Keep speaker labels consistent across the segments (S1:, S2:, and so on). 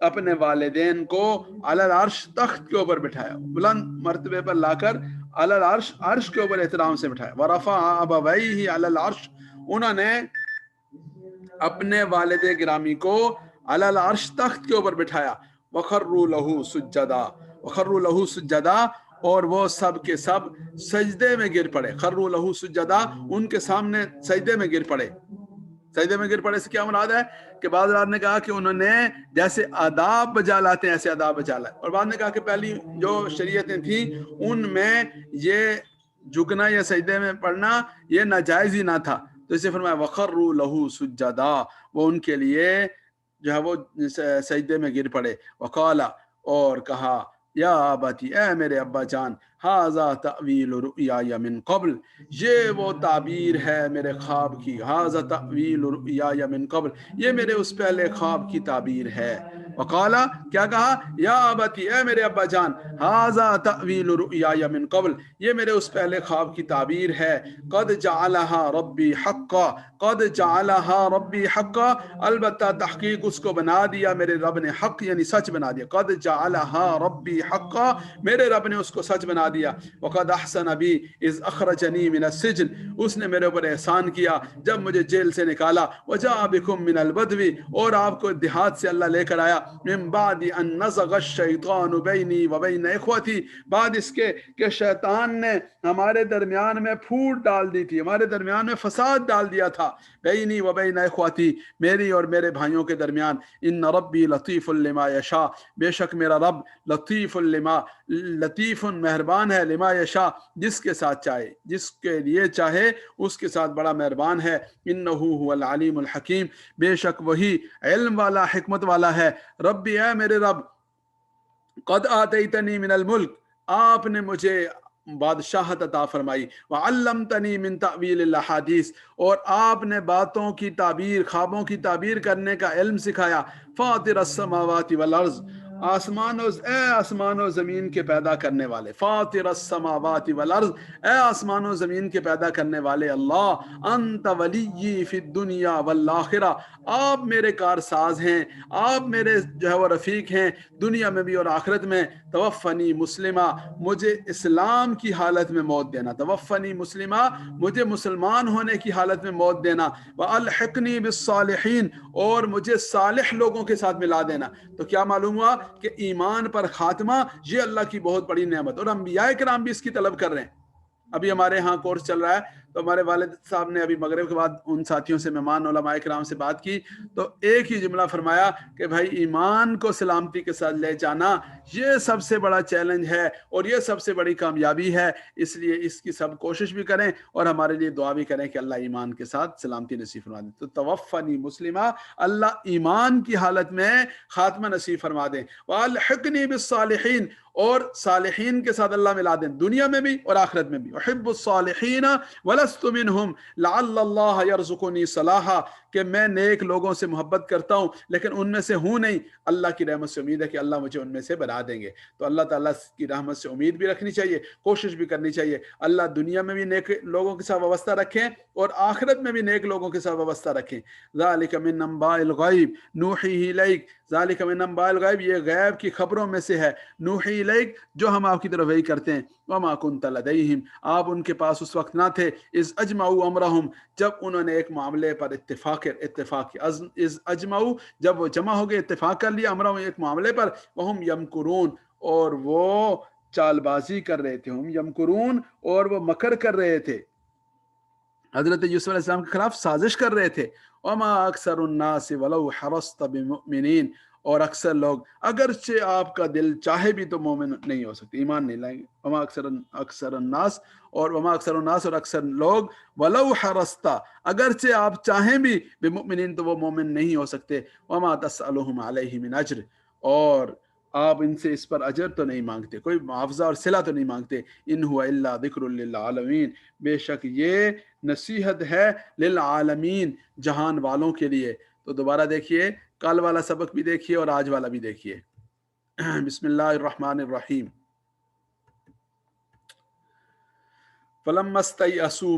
S1: اپنے والدین کو علل عرش تخت کے اوپر بٹھایا، بلند مرتبے پر لا کر علل عرش عرش کے اوپر احترام سے بٹھایا. ورفع ابویہ علل عرش، انہوں نے اپنے والد گرامی کو علل عرش تخت کے اوپر بٹھایا. وخروا لہ سجدا، وخروا لہ سجدا، اور وہ سب کے سب سجدے میں گر پڑے. خروا لہ سجدا، ان کے سامنے سجدے میں گر پڑے. سجدے میں گر پڑے سے کیا مراد ہے کہ بعض رات نے کہا کہ انہوں نے جیسے آداب بجا لاتے ہیں ایسے آداب بجا لائے، اور بعد نے کہا کہ پہلی جو شریعتیں تھیں ان میں یہ جھکنا یا سجدے میں پڑھنا یہ ناجائز ہی نہ تھا. تو اسے فرمایا وخروا لہ سجدا، وہ ان کے لیے جو ہے وہ سجدے میں گر پڑے. وقال، اور کہا یا ابتی، اے میرے ابا جان، ھذا تأویل رؤیای من قبل، یہ وہ تعبیر ہے میرے خواب کی. ھذا تأویل رؤیای من قبل، یہ میرے اس پہلے خواب کی تعبیر ہے. وقالا، کیا کہا؟ یا ابتی، اے میرے ابا جان، ھذا تأویل رؤیای من قبل، یہ میرے اس پہلے خواب کی تعبیر ہے. قد جعلھا ربی حقا، قد جعلھا ربی حقا، البتہ تحقیق اس کو بنا دیا میرے رب نے حق، یعنی سچ بنا دیا. قد جعلھا ربی حقا، میرے رب نے اس کو سچ بنا دیا. وقد احسن بی اذ اخرجنی من السجن، اس نے میرے اوپر احسان کیا جب مجھے جیل سے نکالا. وجاء بکم من البدو، اور آپ کو دیہات سے اللہ لے کر آیا. من بعد ان نزغ الشیطان بینی و بین اخوتی، بعد اس کے کہ شیطان نے ہمارے درمیان میں پھوٹ ڈال دی تھی، ہمارے درمیان میں فساد ڈال دیا تھا. بینی و بین اخوتی، میری اور میرے بھائیوں کے درمیان. ان ربی لطیف لما یشاء، بے شک میرا رب لطیف لما، لطیف مہربان ہے، لما یشاء جس کے ساتھ چاہے، جس کے لیے چاہے اس کے ساتھ بڑا مہربان ہے. انہ هو العلیم الحکیم، بے شک وہی علم والا حکمت والا ہے. ربی، اے میرے رب، قد آتیتنی من الملک، آپ نے مجھے بادشاہت عطا فرمائی. وعلمتنی من تأویل الاحادیث، اور آپ نے باتوں کی تعبیر، خوابوں کی تعبیر کرنے کا علم سکھایا. فاطر السماوات والارض، اے آسمان و زمین کے پیدا کرنے والے. فاطر السماوات والارض، اے آسمان و زمین کے پیدا کرنے والے اللہ. انت ولی فی الدنیا والآخرہ، آپ میرے کارساز ہیں، آپ میرے جو ہے وہ رفیق ہیں دنیا میں بھی اور آخرت میں. توفنی مسلمہ، مجھے اسلام کی حالت میں موت دینا. توفنی مسلمہ، مجھے مسلمان ہونے کی حالت میں موت دینا. والحقنی بالصالحین، اور مجھے صالح لوگوں کے ساتھ ملا دینا. تو کیا معلوم ہوا کہ ایمان پر خاتمہ یہ اللہ کی بہت بڑی نعمت، اور انبیاء کرام بھی اس کی طلب کر رہے ہیں. ابھی ہمارے ہاں کورس چل رہا ہے، تو ہمارے والد صاحب نے ابھی مغرب کے بعد ان ساتھیوں سے، مہمان علماء کرام سے بات کی، تو ایک ہی جملہ فرمایا کہ بھائی ایمان کو سلامتی کے ساتھ لے جانا یہ سب سے بڑا چیلنج ہے اور یہ سب سے بڑی کامیابی ہے. اس لیے اس کی سب کوشش بھی کریں اور ہمارے لیے دعا بھی کریں کہ اللہ ایمان کے ساتھ سلامتی نصیب فرما دیں. تو توفنی مسلمہ، اللہ ایمان کی حالت میں خاتمہ نصیب فرما دیں. والحقنی بالصالحین، اور صالحین کے ساتھ اللہ ملا دیں دنیا میں بھی اور آخرت میں بھی. احب الصالحین ولست منہم لعل اللہ یرزقنی صلاحا، کہ میں نیک لوگوں سے محبت کرتا ہوں لیکن ان میں سے ہوں نہیں. اللہ کی رحمت سے امید ہے کہ اللہ مجھے ان میں سے بنا دیں گے. تو اللہ تعالیٰ کی رحمت سے امید بھی رکھنی چاہیے، کوشش بھی کرنی چاہیے. اللہ دنیا میں بھی نیک لوگوں کے ساتھ وابستہ رکھیں اور آخرت میں بھی نیک لوگوں کے ساتھ وابستہ رکھیں. ذالک من انباء الغیب نوحیہ الیک، ذالک من انباء الغیب، یہ غیب کی خبروں میں سے ہے. نوحی الیک، جو ہم آپ کی طرف وحی کرتے ہیں. وما کنت لدیہم، آپ ان کے پاس اس وقت نہ تھے. اذ اجمعوا امرہم، جب انہوں نے ایک معاملے پر اتفاق کیا. اذ اجمعوا، جب وہ جمع ہو گئے، اتفاق کر لیا. امرہم، ایک معاملے پر. وہم یمکرون، اور وہ چال بازی کر رہے تھے. ہم یمکرون، اور وہ مکر کر رہے تھے، حضرت یوسف علیہ السلام کے خلاف سازش کر رہے تھے. وما اکثر الناس ولو حرصت بمؤمنین، اور اکثر لوگ اگرچہ آپ کا دل چاہے بھی تو مومن نہیں ہو سکتے، ایمان نہیں لائیں گے. وما اکثر الناس، اور اکثر لوگ ولو حرصت، اگرچہ آپ چاہیں بھی بمؤمنین تو وہ مومن نہیں ہو سکتے. وما تسألهم علیہ من اجر، اور آپ ان سے اس پر اجر تو نہیں مانگتے، کوئی معاوضہ اور صلہ تو نہیں مانگتے. ان هو الا ذکر للعالمین، بے شک یہ نصیحت ہے للعالمین، جہان والوں کے لیے. تو دوبارہ دیکھیے، کل والا سبق بھی دیکھیے اور آج والا بھی دیکھیے. بسم اللہ الرحمن الرحیم. فلما استیئسوا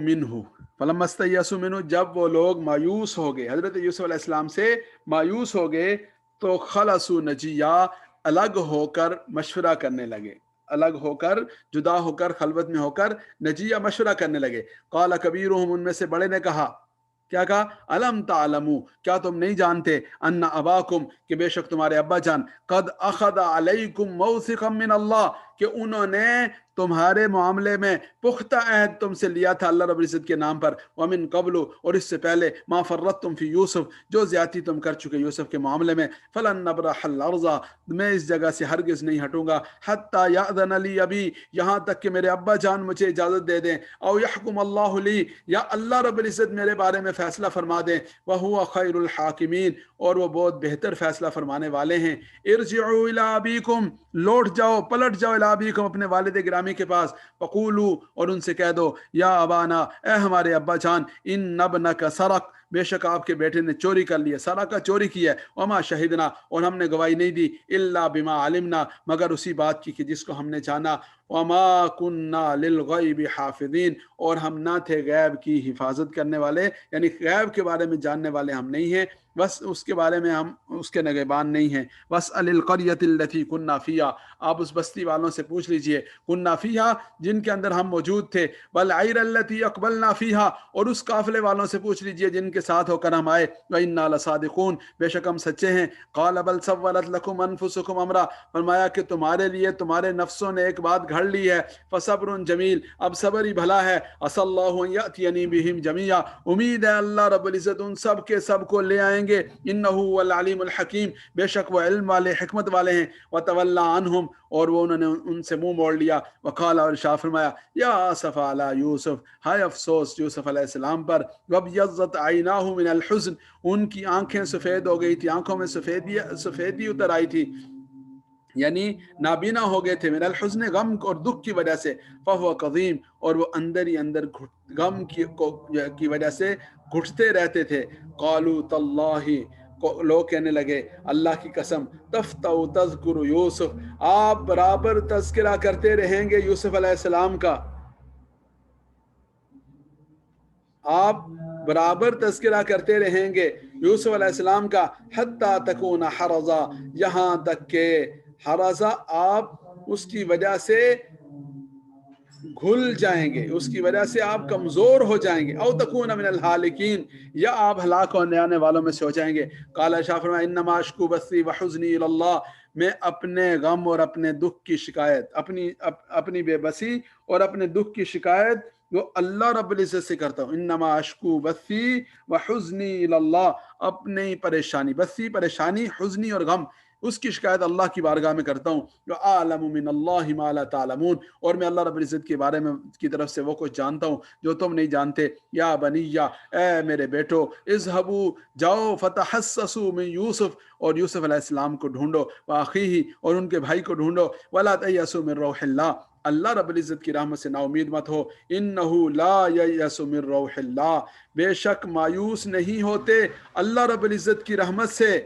S1: منہ، جب وہ لوگ مایوس ہو گئے، حضرت یوسف علیہ السلام سے مایوس ہو گئے. تو خلصو نجیہ الگ ہو کر مشورہ کرنے لگے، الگ ہو کر، جدا ہو کر، خلوت میں ہو کر نجیہ مشورہ کرنے لگے۔ قال کبیرہم، ان میں سے بڑے نے کہا، کیا کہا؟ الم تعلموا، کیا تم نہیں جانتے، ان اباکم، کہ بے شک تمہارے ابا جان، قد اخذ علیکم موثقا من اللہ، کہ انہوں نے تمہارے معاملے میں پختہ عہد تم سے لیا تھا اللہ رب العزت کے نام پر، ومن قبل، اور اس سے پہلے، ما فرطتم فی یوسف، جو زیادتی تم کر چکے یوسف کے معاملے میں، فلن نبرح الارض، میں اس جگہ سے ہرگز نہیں ہٹوں گا، حتی یأذن لی ابی، یہاں تک کہ میرے ابا جان مجھے اجازت دے دیں، او یحکم اللہ لی، یا اللہ رب العزت میرے بارے میں فیصلہ فرما دیں، وہو خیر الحاکمین، اور وہ بہت بہتر فیصلہ فرمانے والے ہیں۔ ارجعوا الی ابیکم، لوٹ جاؤ، پلٹ جاؤ، الی ابیکم، اپنے والد گرامی کے پاس، فقولوا، اور ان سے کہہ دو، یا ابانا، اے ہمارے ابا جان، ان ابنک سرق، بے شک آپ کے بیٹے نے چوری کر لی ہے، سرقہ چوری کی ہے، وما شہدنا، اور ہم نے گواہی نہیں دی، الا بما علمنا، مگر اسی بات کی کہ جس کو ہم نے جانا، وما کننا للغیب حافظین، اور ہم نہ تھے غیب کی حفاظت کرنے والے، یعنی غیب کے بارے میں جاننے والے ہم نہیں ہیں، بس اس کے بارے میں ہم اس کے نگہبان نہیں ہیں۔ واسأل القریۃ التی کننا فیہا، آپ اس بستی والوں سے پوچھ لیجئے، کننا فیہا، جن کے اندر ہم موجود تھے، والعیر التی اقبلنا فیہا، اور اس قافلے والوں سے پوچھ لیجئے جن کے ساتھ ہو کر ہم آئے، وإنا لصادقون، بے شک ہم سچے ہیں۔ قال بل سولت لکم انفسکم امرا، فرمایا کہ تمہارے لیے تمہارے نفسوں نے ایک بات گھڑ لی ہے، فصبر جمیل، اب صبر ہی بھلا ہے، عسى اللہ ان یأتینی بہم جمیعا، امید ہے اللہ رب العزت ان سب کے سب کو لے آئیں گے، انہ هو العلیم الحکیم، بے شک وہ علم والے، حکمت والے ہیں۔ وتولی عنہم، اور وہ انہوں نے ان سے منہ موڑ لیا، وقال، اور شاہ فرمایا، یا آسف علی یوسف، ہائے افسوس یوسف علیہ السلام پر، وابیضت عیناہ من الحزن، ان کی آنکھیں سفید ہو گئی تھی، آنکھوں میں سفیدی اتر آئی تھی، یعنی نابینا ہو گئے تھے، من الحزن، غم اور دکھ کی وجہ سے، فہو قدیم، اور وہ اندر ہی اندر غم کی وجہ سے گھٹتے رہتے تھے۔ قالوا تاللہ، لوگ کہنے لگے اللہ کی قسم، تفتؤ تذکر یوسف، آپ برابر تذکرہ کرتے رہیں گے یوسف علیہ السلام کا، آپ برابر تذکرہ کرتے رہیں گے یوسف علیہ السلام کا، حتی تکون حرزا، یہاں تک کہ حرزا، آپ اس کی وجہ سے گھل جائیں گے، اس کی وجہ سے آپ کمزور ہو جائیں گے، او تکون من الحالکین، یا آپ ہلاک ہونے آنے والوں میں سے ہو جائیں گے۔ قال، شاہ فرمایا، انما اشکو بثی وحزنی الی اللہ، میں اپنے غم اور اپنے دکھ کی شکایت، اپنی بے بسی اور اپنے دکھ کی شکایت وہ اللہ رب العزت سے کرتا ہوں۔ انما اشکو بثی وحزنی الی اللہ، اپنی پریشانی، بثی پریشانی، حزنی اور غم، اس کی شکایت اللہ کی بارگاہ میں کرتا ہوں۔ وَأَعْلَمُ مِنَ اللَّهِ مَا لَا تَعْلَمُونَ، اور میں اللہ رب العزت کے بارے میں کی طرف سے وہ کچھ جانتا ہوں جو تم نہیں جانتے۔ یا بنیّا، اے میرے بیٹو، اذهبوا، جاؤ، فتحسسوا من یوسف، اور یوسف علیہ السلام کو ڈھونڈو، وأخیہ، اور ان کے بھائی کو ڈھونڈو، ولا تیأسوا من روح اللہ، اللہ رب العزت کی رحمت سے نا امید مت ہو، انہ لا ییأس من روح اللہ، بے شک مایوس نہیں ہوتے اللہ رب العزت کی رحمت سے،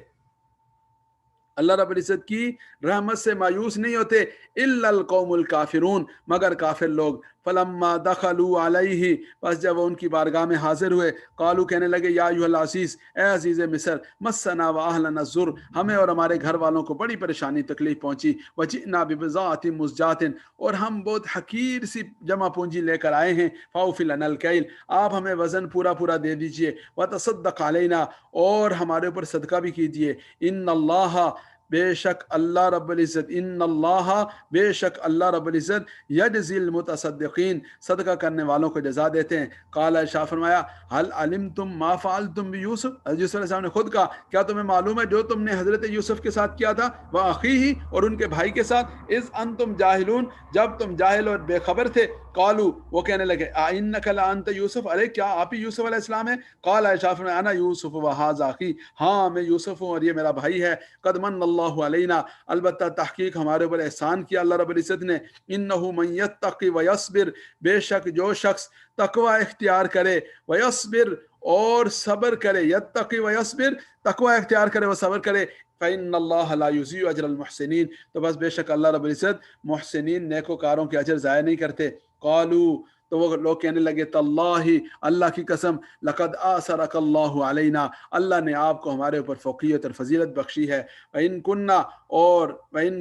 S1: اللہ رب العزت کی رحمت سے مایوس نہیں ہوتے، الا القوم الکافرون، مگر کافر لوگ۔ فلما دخلوا علیہ، پس جب وہ ان کی بارگاہ میں حاضر ہوئے، قالوا، کہنے لگے، یا ایھا العزیز، اے عزیز مصر، مسنا واہلنا الضر، ہمیں اور ہمارے گھر والوں کو بڑی پریشانی تکلیف پہنچی، وجئنا ببضاعۃ مزجاۃ، اور ہم بہت حقیر سی جمع پونجی لے کر آئے ہیں، فاوفی لنا الکیل، آپ ہمیں وزن پورا پورا دے دیجئے، وتصدق علینا، اور ہمارے اوپر صدقہ بھی کیجئے، ان اللہ، بے شک اللہ رب العزت، ان اللہ، بے شک اللہ رب العزت، یجزی المتصدقین، صدقہ کرنے والوں کو جزا دیتے ہیں۔ قال، شاہ فرمایا، حل علمتم ما فعلتم بیوسف، حضرت یوسف علیہ السلام نے خود کہا، کیا تمہیں معلوم ہے جو تم نے حضرت یوسف کے ساتھ کیا تھا، واخیہ، اور ان کے بھائی کے ساتھ، اذ انتم جاہلون، جب تم جاہل اور بے خبر تھے، قالوا، وہ کہنے لگے، انک لانت یوسف، ارے کیا آپ ہی یوسف علیہ السلام ہیں؟ قال، شاہ فرمایا، انا یوسف وھذا اخی، ہاں میں یوسف ہوں اور یہ میرا بھائی ہے، قد من اللہ علینا، البتہ تحقیق ہمارے اوپر احسان کیا اللہ رب العزت نے، انہ من یتقی ویصبر، بے شک جو شخص تقوی اختیار کرے، ویصبر، اور صبر کرے، یتقی ویصبر، تقوی اختیار کرے وہ صبر کرے، فإن اللہ لا یضیع اجر المحسنین، تو بس بے شک اللہ رب العزت محسنین نیکوکاروں کے اجر ضائع نہیں کرتے۔ قالوا، تو وہ لوگ کہنے لگے تاللہ اللہ کی قسم لقد آثرک اللہ علینا اللہ نے آپ کو ہمارے اوپر فوقیت اور فضیلت بخشی ہے وَإِن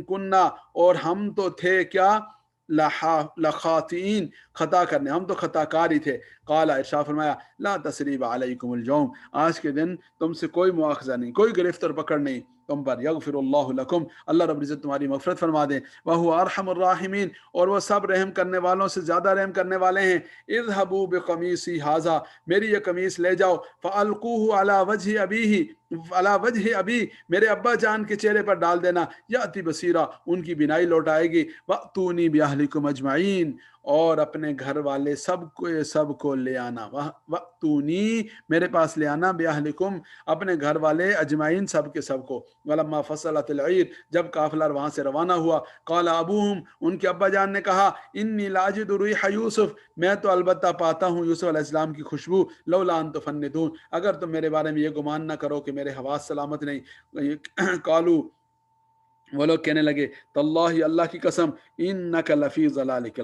S1: كُنَّا اور ہم تو تھے کیا لخاطئین خطا کرنے ہم تو خطا کار ہی تھے قال ارشاد فرمایا لا تثریب علیکم الجوم آج کے دن تم سے کوئی مواخذہ نہیں کوئی گرفت اور پکڑ نہیں تم پر یغفر اللہ لکم اللہ رب العزت تمہاری مغفرت فرما دیں وہو ارحم الراحمین اور وہ سب رحم کرنے والوں سے زیادہ رحم کرنے والے ہیں اذهبوا بقمیصی ھذا میری یہ قمیص لے جاؤ فالقوه علی وجہ ابی میرے ابا جان کے چہرے پر ڈال دینا یاتی بصیرہ ان کی بینائی لوٹ آئے گی واتونی باہلکم اجمعین اور اپنے گھر والے سب کو لے آنا واتونی میرے پاس لے آنا باہلکم اپنے گھر والے اجمعین سب کے سب کو ولما فصلت العیر جب قافلہ وہاں سے روانہ ہوا قال ابوہم ان کے ابا جان نے کہا انی لاجد ریح یوسف میں تو البتہ پاتا ہوں یوسف علیہ السلام کی خوشبو لولا ان تفندون اگر تم میرے بارے میں یہ گمان نہ کرو کہ میرے حواس سلامت نہیں قالو وہ لوگ کہنے لگے تاللہ اللہ کی قسم انک لفی ضلالک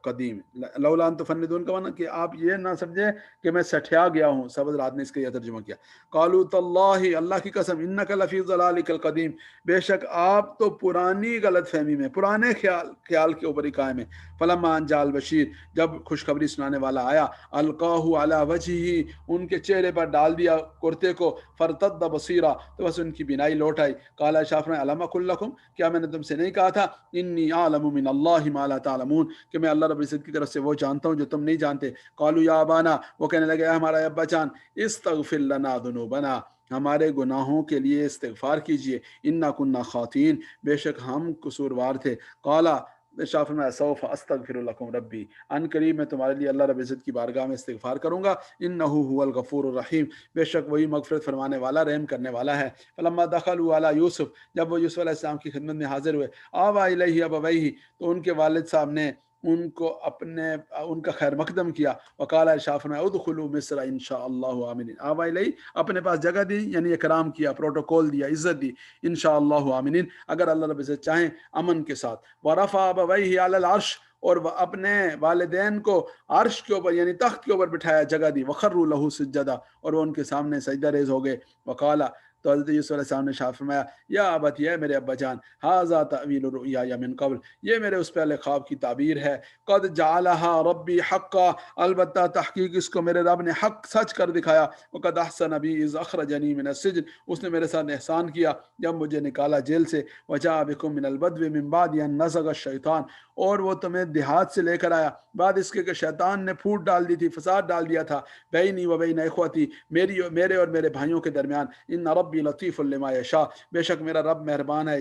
S1: قدیم لولا ان تفندون کا معنی کہ آپ یہ نہ سمجھے کہ میں سٹھیا گیا ہوں سبز رات نے اس کا یہ ترجمہ کیا قالوا تاللہ اللہ کی قسم انک لفی ضلالک القدیم بے شک آپ تو پرانی غلط فہمی میں پرانے خیال کے اوپر ہی قائم ہیں فلما ان جاء البشیر جب خوشخبری سنانے والا آیا القاہ علی وجہہ ان کے چہرے پر ڈال دیا کرتے کو فرتد بصیرہ تو بس ان کی بینائی لوٹ آئی قال شافر علم اقل لکم کیا میں نے تم سے نہیں کہا تھا انی اعلم من اللہ ما لا تعلمون کہ میں اللہ رب العزت کی طرف سے وہ جانتا ہوں جو تم نہیں جانتے قالوا یا ابانا وہ کہنے لگے ہمارا ابا جان استغفر لنا ذنوبنا ہمارے گناہوں کے لیے استغفار کیجئے انا کنا خاطئین بے شک ہم قصوروار تھے قالا شاہ فرمایا سوف استغفر لکم ربی ان قریب میں تمہارے لیے اللہ رب العزت کی بارگاہ میں استغفار کروں گا انہ هو الغفور الرحیم بے شک وہی مغفرت فرمانے والا رحم کرنے والا ہے فلما دخلوا علی یوسف جب وہ یوسف علیہ السلام کی خدمت میں حاضر ہوئے آوا الیہ ابویہ تو ان کے والد صاحب نے ان کا خیر مقدم کیا وقال ارشاد فرمایا ادخلوا مصر انشاء اللہ آمنین آوا الیہ اپنے پاس جگہ دی یعنی اکرام کیا پروٹوکول دیا عزت دی انشاء اللہ آمنین اگر اللہ رب العزت چاہیں امن کے ساتھ ورفع ابویہ علی العرش اور وہ اپنے والدین کو عرش کے اوپر یعنی تخت کے اوپر بٹھایا جگہ دی وخروا لہ سجدا اور وہ ان کے سامنے سجدہ ریز ہو گئے وقال تو حضرت یوسف علیہ السلام نے شاہ فرمایا یا ابت یہ میرے ابا جان ھذا تأویل الرؤیا من قبل یہ میرے اس پہلے خواب کی تعبیر ہے قد جعلها ربی حقا البتہ تحقیق اس کو میرے رب نے حق سچ کر دکھایا وقد احسن بی اذ اخرجنی من السجن اس نے میرے ساتھ احسان کیا جب مجھے نکالا جیل سے وجاء بکم من البدو من بعد ان نزغ الشیطان اور وہ تمہیں دیہات سے لے کر آیا بعد اس کے کہ شیطان نے پھوٹ ڈال دی تھی فساد ڈال دیا تھا بینی و بین اخوتی میرے اور میرے بھائیوں کے درمیان ان ربی لطیف لما یشاء بے شک میرا رب مہربان ہے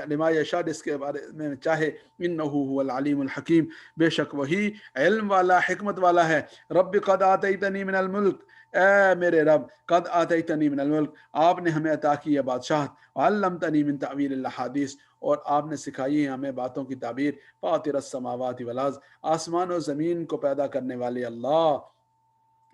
S1: لما یشاء جس کے بارے میں چاہے انہ هو العلیم الحکیم بے شک وہی علم والا حکمت والا ہے رب قد آتیتنی من الملک اے میرے رب قد آتیتنی من الملک آپ نے ہمیں عطا کی ہے بادشاہت وعلمتنی من تعویل الاحادیث اور آپ نے سکھائی ہے ہمیں باتوں کی تعبیر فاطر السماوات والارض آسمان و زمین کو پیدا کرنے والے اللہ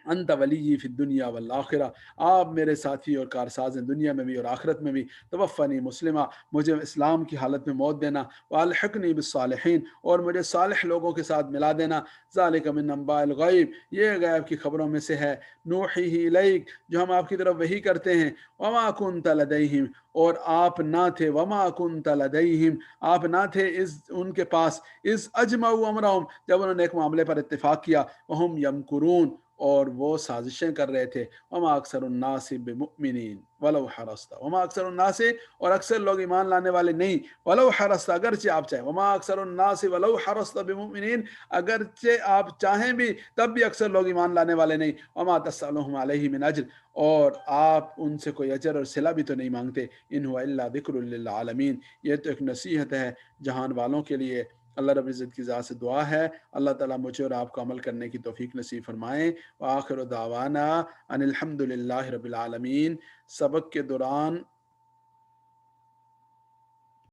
S1: انت ولی فی الدنیا والآخرہ آپ میرے ساتھی اور کارساز ہیں دنیا میں بھی اور آخرت میں بھی توفنی مسلمہ مجھے اسلام کی حالت میں موت دینا والحقنی بالصالحین اور مجھے صالح لوگوں کے ساتھ ملا دینا ذالک من انباء الغیب یہ غیب کی خبروں میں سے ہے نوحیہ الیک جو ہم آپ کی طرف وحی کرتے ہیں وما کنت لدیہم اور آپ نہ تھے وما کنت لدیہم آپ نہ تھے ان کے پاس اس اجمعوا امرہم جب انہوں نے ایک معاملے پر اتفاق کیا وہم یمکرون اور وہ سازشیں کر رہے تھے وما اکثر الناس بمؤمنین ولو حرصت وما اکثر الناس اور اکثر لوگ ایمان لانے والے نہیں ولو حرصت اگرچہ آپ چاہیں وما اکثر الناس ولو حرصت بمؤمنین اگرچہ آپ چاہیں بھی تب بھی اکثر لوگ ایمان لانے والے نہیں وما تسألهم علیہ من اجر اور آپ ان سے کوئی اجر اور صلہ بھی تو نہیں مانگتے ان هو الا ذکر للعالمین یہ تو ایک نصیحت ہے جہان والوں کے لیے اللہ رب العزت کی ذات سے دعا ہے اللہ تعالیٰ مجھے اور آپ کو عمل کرنے کی توفیق نصیب فرمائیں وآخر دعوانا ان الحمد للہ رب العالمین سبق کے دوران